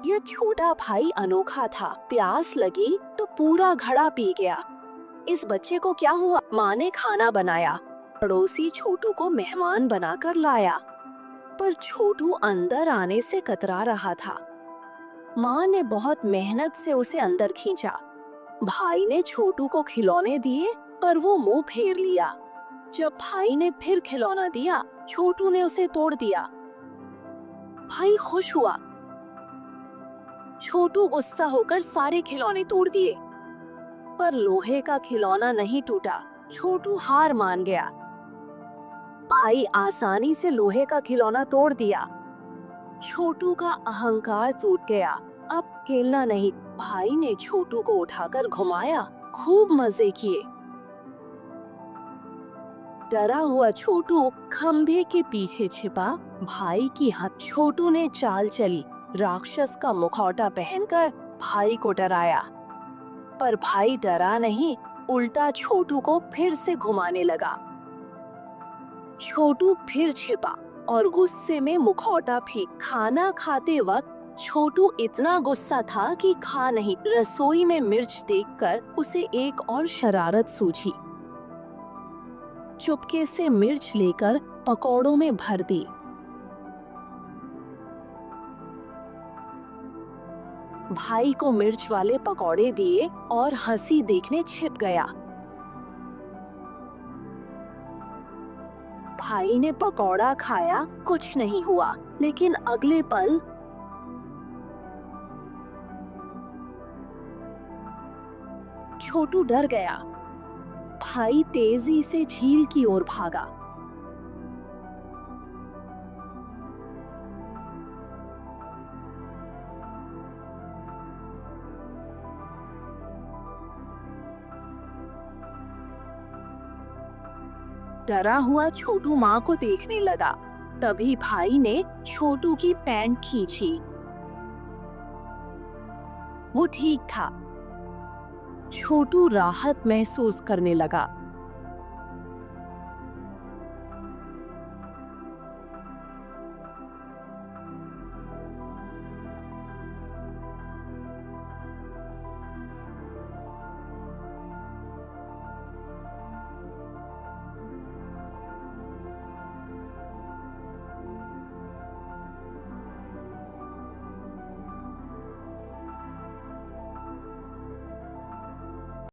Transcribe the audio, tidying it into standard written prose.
ये छोटा भाई अनोखा था। प्यास लगी तो पूरा घड़ा पी गया। इस बच्चे को क्या हुआ? माँ ने खाना बनाया, पड़ोसी छोटू को मेहमान बनाकर लाया, पर छोटू अंदर आने से कतरा रहा था। माँ ने बहुत मेहनत से उसे अंदर खींचा। भाई ने छोटू को खिलौने दिए, पर वो मुंह फेर लिया। जब भाई ने फिर खिलौना दिया, छोटू ने उसे तोड़ दिया। भाई खुश हुआ। छोटू गुस्सा होकर सारे खिलौने तोड़ दिए, पर लोहे का खिलौना नहीं टूटा। छोटू हार मान गया। भाई आसानी से लोहे का खिलौना तोड़ दिया। छोटू का अहंकार टूट गया। अब खेलना नहीं। भाई ने छोटू को उठाकर घुमाया, खूब मजे किए। डरा हुआ छोटू खंभे के पीछे छिपा। भाई की हद। छोटू ने चाल चली, राक्षस का मुखौटा पहनकर भाई को डराया। पर भाई डरा नहीं, उल्टा छोटू को फिर से घुमाने लगा। छोटू फिर छिपा और गुस्से में मुखौटा फेंक। खाना खाते वक्त छोटू इतना गुस्सा था कि खा नहीं। रसोई में मिर्च देखकर उसे एक और शरारत सूझी। चुपके से मिर्च लेकर पकौड़ों में भर दी। भाई को मिर्च वाले पकौड़े दिए और हंसी देखने छिप गया। भाई ने पकौड़ा खाया, कुछ नहीं हुआ, लेकिन अगले पल छोटू डर गया। भाई तेजी से झील की ओर भागा। डरा हुआ छोटू माँ को देखने लगा। तभी भाई ने छोटू की पैंट खींची। वो ठीक था। छोटू राहत महसूस करने लगा।